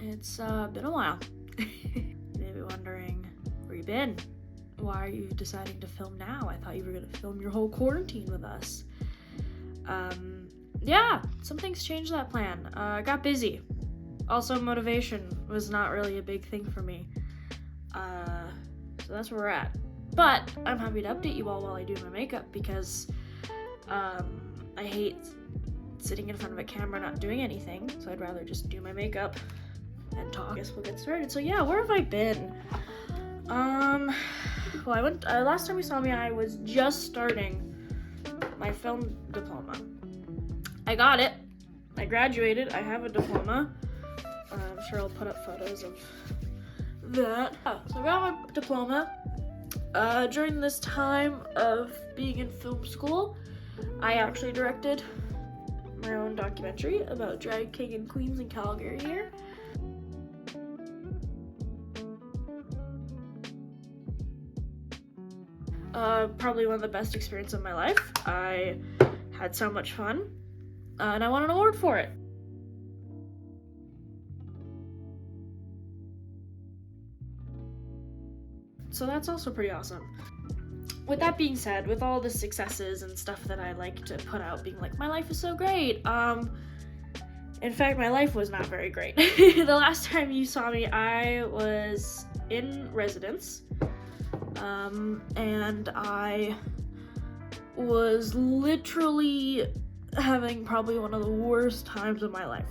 It's been a while. Maybe wondering where you been. Why are you deciding to film now? I thought you were gonna film your whole quarantine with us. Yeah, some things changed that plan. I got busy. Also, motivation was not really a big thing for me. So that's where we're at. But I'm happy to update you all while I do my makeup because I hate sitting in front of a camera not doing anything, so I'd rather just do my makeup and talk. I guess we'll get started. So yeah, where have I been? Well, I went, last time you saw me, I was just starting my film diploma. I got it. I graduated. I have a diploma. I'm sure I'll put up photos of that. So I got my diploma. During this time of being in film school, I actually directed my own documentary about drag king and queens in Calgary here. Probably one of the best experiences of my life. I had so much fun, and I won an award for it. So that's also pretty awesome. With that being said, with all the successes and stuff that I like to put out, being like, my life is so great, in fact, my life was not very great. The last time you saw me, I was in residence, and I was literally having probably one of the worst times of my life.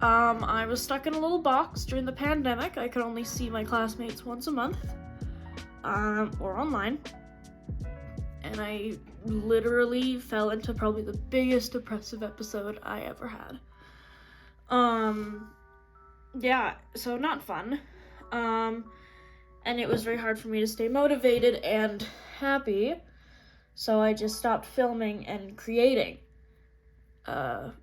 I was stuck in a little box during the pandemic. I could only see my classmates once a month, or online, and I literally fell into probably the biggest depressive episode I ever had. Yeah, so not fun. And it was very hard for me to stay motivated and happy, so I just stopped filming and creating,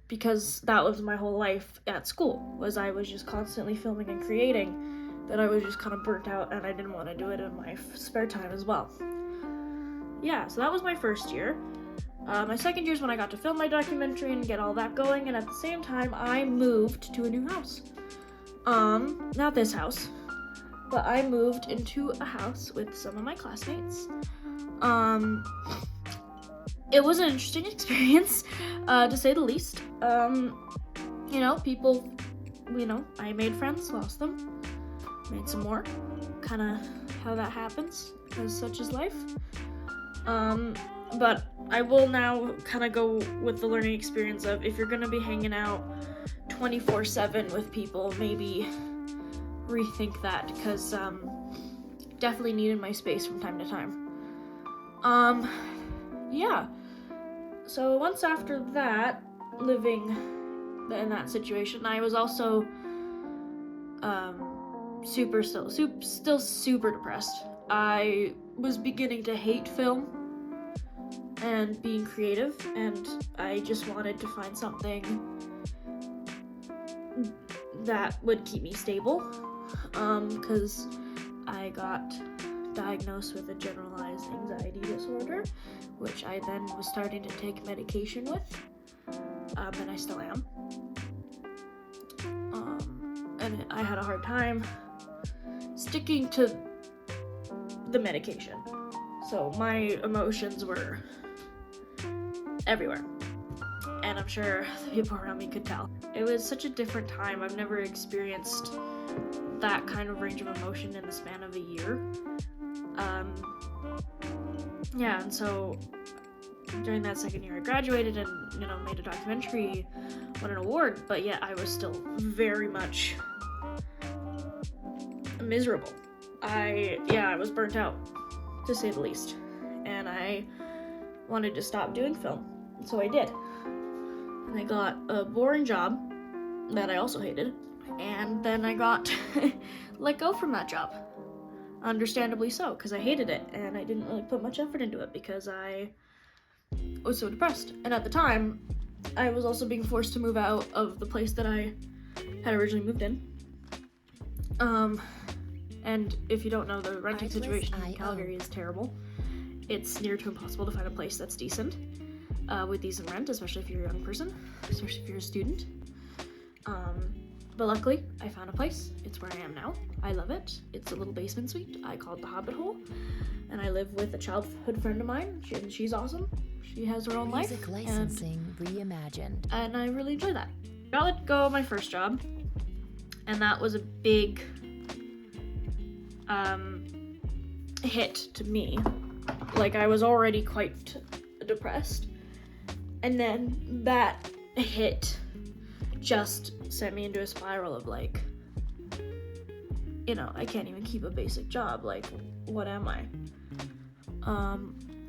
because that was my whole life at school, was I was just constantly filming and creating, that I was just kind of burnt out and I didn't want to do it in my spare time as well. Yeah, so that was my first year. My second year is when I got to film my documentary and get all that going, and at the same time, I moved to a new house. Not this house, but I moved into a house with some of my classmates. It was an interesting experience, to say the least. People, I made friends, lost them, made some more, kind of how that happens, because such is life. But I will now kind of go with the learning experience of, if you're going to be hanging out 24/7 with people, maybe rethink that, because definitely needed my space from time to time. Yeah. So once after that, living in that situation, I was also still super depressed. I was beginning to hate film and being creative, and I just wanted to find something that would keep me stable, because I got diagnosed with a generalized anxiety disorder, which I then was starting to take medication with, and I still am. And I had a hard time sticking to the medication, so my emotions were everywhere, and I'm sure the people around me could tell. It was such a different time. I've never experienced that kind of range of emotion in the span of a year. Yeah, and so during that second year I graduated and, made a documentary, won an award, but yet I was still very much miserable. I was burnt out, to say the least, and I wanted to stop doing film, so I did. I got a boring job that I also hated, and then I got let go from that job. Understandably so, because I hated it, and I didn't really put much effort into it because I was so depressed. And at the time, I was also being forced to move out of the place that I had originally moved in. And if you don't know, the renting situation in Calgary is terrible. It's near to impossible to find a place that's decent, with decent rent, especially if you're a young person, especially if you're a student. But luckily, I found a place. It's where I am now. I love it. It's a little basement suite. I call it the Hobbit Hole. And I live with a childhood friend of mine, and she's awesome. She has her own life. Music licensing reimagined. And I really enjoy that. I let go of my first job, and that was a big hit to me. Like, I was already quite depressed, and then that hit just sent me into a spiral of like, I can't even keep a basic job. Like, what am I?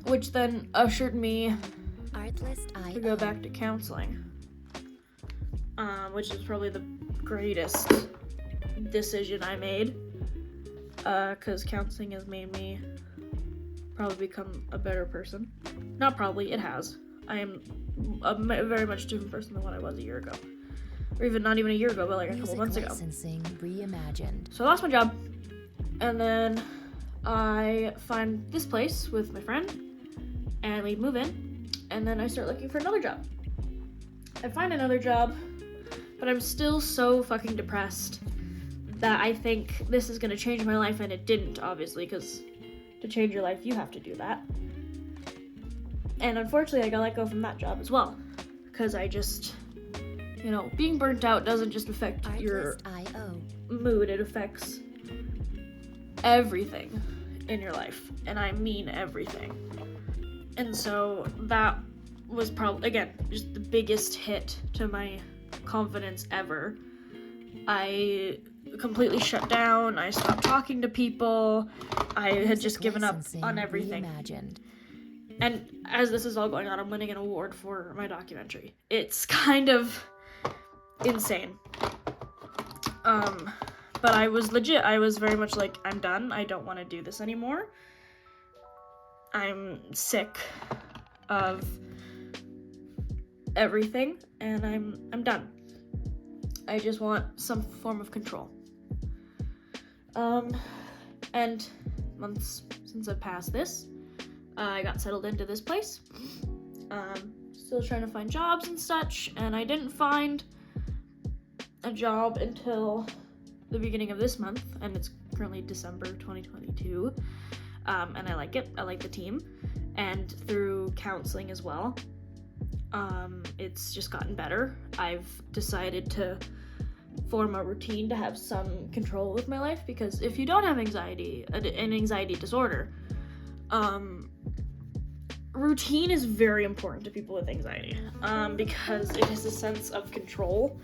Which then ushered me to go back to counseling, which is probably the greatest decision I made, because counseling has made me probably become a better person. Not probably, it has. I am a very much different person than what I was a year ago. Or even not even a year ago, but like a couple months ago. Licensing reimagined. So I lost my job, and then I find this place with my friend, and we move in, and then I start looking for another job. I find another job, but I'm still so fucking depressed that I think this is gonna change my life, and it didn't, obviously, because to change your life, you have to do that. And unfortunately, I got let go from that job as well, because I just, being burnt out doesn't just affect your mood, it affects everything in your life, and I mean everything. And so that was probably, again, just the biggest hit to my confidence ever. I completely shut down, I stopped talking to people, I had just given up on everything. Reimagined. And as this is all going on, I'm winning an award for my documentary. It's kind of insane. But I was legit. I was very much like, I'm done. I don't want to do this anymore. I'm sick of everything, and I'm done. I just want some form of control. And months since I've passed this, I got settled into this place. Still trying to find jobs and such, and I didn't find a job until the beginning of this month, and it's currently December 2022. And I like it. I like the team, and through counseling as well, it's just gotten better. I've decided to form a routine to have some control with my life, because if you don't have anxiety, an anxiety disorder, routine is very important to people with anxiety, because it is a sense of control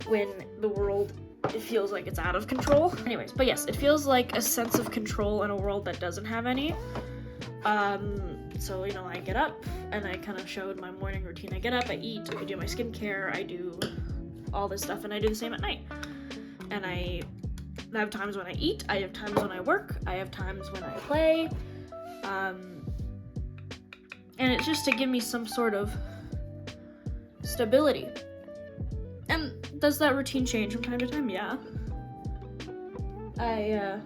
when the world, it feels like it's out of control. Anyways, but yes, it feels like a sense of control in a world that doesn't have any. So, I get up, and I kind of showed my morning routine. I get up, I eat, I do my skincare, I do all this stuff, and I do the same at night. And I have times when I eat, I have times when I work, I have times when I play, and it's just to give me some sort of stability. And does that routine change from time to time? Yeah. I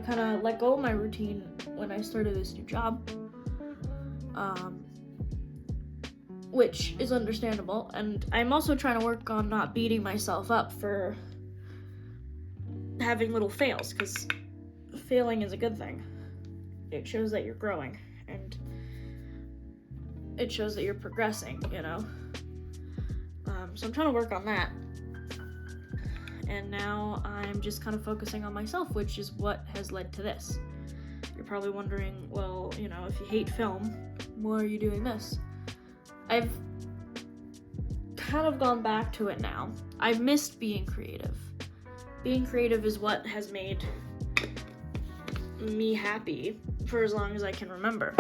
kind of let go of my routine when I started this new job, which is understandable. And I'm also trying to work on not beating myself up for having little fails, because failing is a good thing. It shows that you're growing, and it shows that you're progressing, So I'm trying to work on that. And now I'm just kind of focusing on myself, which is what has led to this. You're probably wondering, well, if you hate film, why are you doing this? I've kind of gone back to it now. I've missed being creative. Being creative is what has made me happy for as long as I can remember.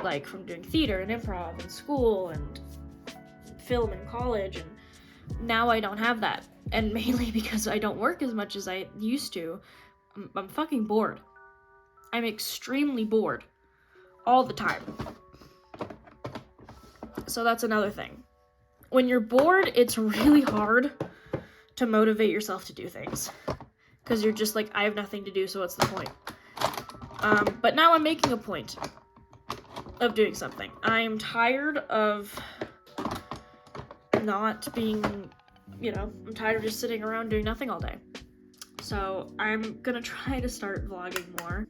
Like, from doing theater and improv and school and film in college, and now I don't have that. And mainly because I don't work as much as I used to, I'm fucking bored. I'm extremely bored all the time. So that's another thing. When you're bored, it's really hard to motivate yourself to do things. Because you're just like, I have nothing to do, so what's the point? But now I'm making a point of doing something. I'm tired of not being, I'm tired of just sitting around doing nothing all day. So I'm gonna try to start vlogging more.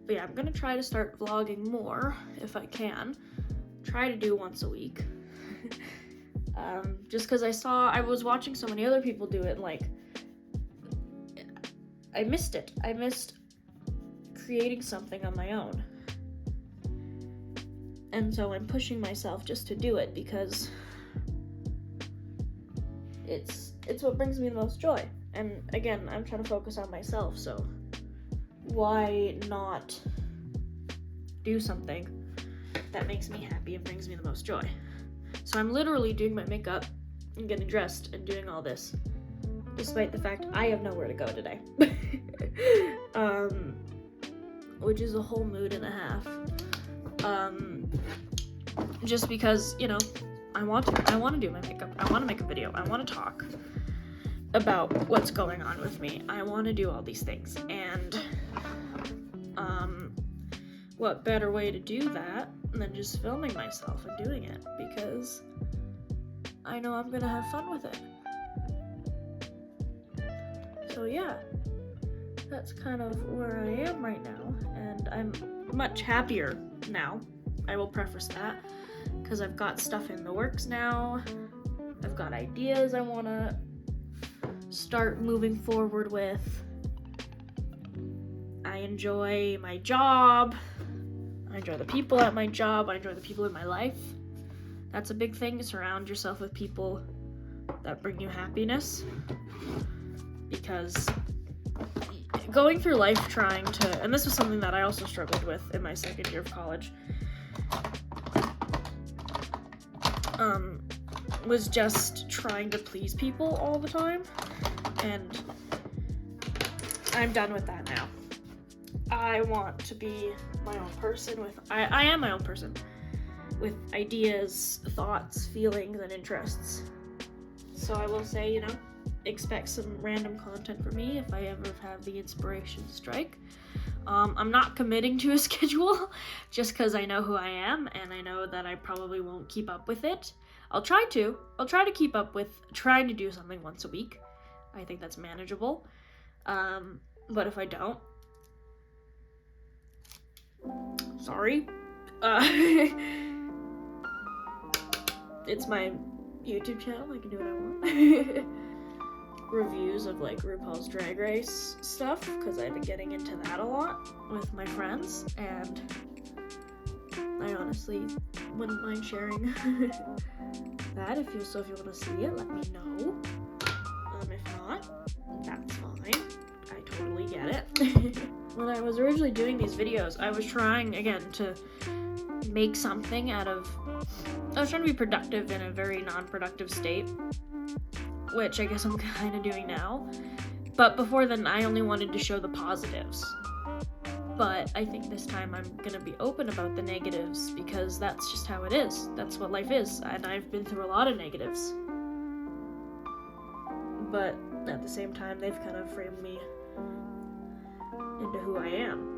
But yeah, I'm gonna try to start vlogging more if I can. Try to do once a week. Just because I was watching so many other people do it, and like, I missed it. I missed creating something on my own. And so I'm pushing myself just to do it because it's what brings me the most joy. And again, I'm trying to focus on myself, so why not do something that makes me happy and brings me the most joy? So I'm literally doing my makeup and getting dressed and doing all this, despite the fact I have nowhere to go today. Which is a whole mood and a half. Just because, I want to do my makeup. I want to make a video. I want to talk about what's going on with me. I want to do all these things. And what better way to do that than just filming myself and doing it, because I know I'm gonna have fun with it. So yeah, that's kind of where I am right now, and I'm much happier now. I will preface that, because I've got stuff in the works now. I've got ideas I want to start moving forward with. I enjoy my job. I enjoy the people at my job. I enjoy the people in my life. That's a big thing. Surround yourself with people that bring you happiness. Because going through life trying to, and this was something that I also struggled with in my second year of college, was just trying to please people all the time. And I'm done with that now. I want to be my own person I am my own person with ideas, thoughts, feelings, and interests. So I will say, expect some random content from me if I ever have the inspiration strike. I'm not committing to a schedule just because I know who I am, and I know that I probably won't keep up with it. I'll try to keep up with trying to do something once a week. I think that's manageable. But if I don't, sorry. It's my YouTube channel. I can do what I want. Reviews of like RuPaul's Drag Race stuff, because I've been getting into that a lot with my friends, and I honestly wouldn't mind sharing that. If you want to see it, let me know. If not, that's fine. I totally get it. When I was originally doing these videos, I was trying again to make something out of, I was trying to be productive in a very non-productive state, which I guess I'm kind of doing now. But before then, I only wanted to show the positives. But I think this time I'm gonna be open about the negatives, because that's just how it is. That's what life is, and I've been through a lot of negatives. But at the same time, they've kind of framed me into who I am.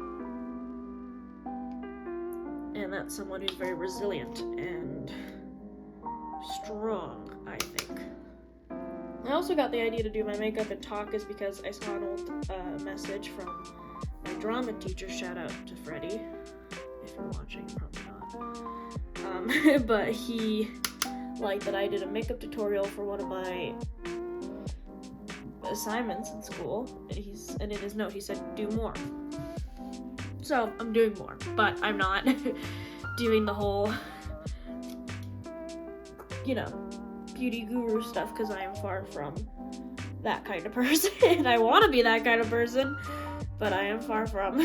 And that's someone who's very resilient and strong, I think. I also got the idea to do my makeup and talk is because I saw an old message from my drama teacher. Shout out to Freddie, if you're watching, probably not. But he liked that I did a makeup tutorial for one of my assignments in school, and in his note he said, do more. So I'm doing more, but I'm not doing the whole, beauty guru stuff, because I am far from that kind of person. I want to be that kind of person, but I am far from.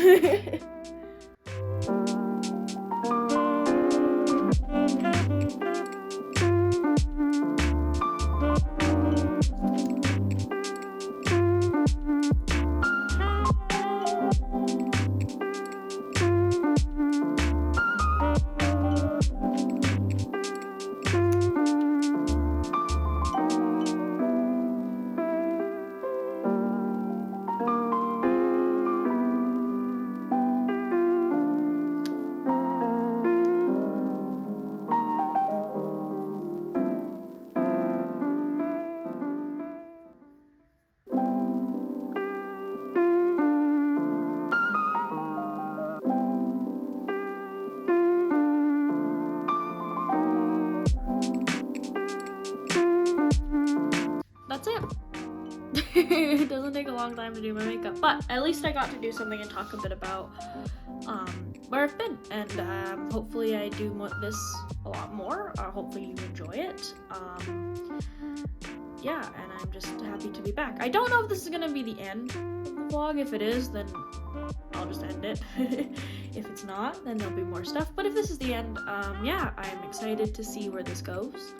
It doesn't take a long time to do my makeup, but at least I got to do something and talk a bit about where I've been, and hopefully I do this a lot more. Hopefully you enjoy it. Yeah, and I'm just happy to be back. I don't know if this is gonna be the end of the vlog. If it is, then I'll just end it. If it's not, then there'll be more stuff. But if this is the end, yeah, I'm excited to see where this goes.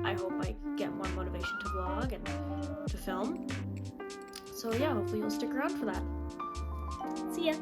I hope I get more motivation to vlog and to film. So yeah, hopefully you'll stick around for that. See ya!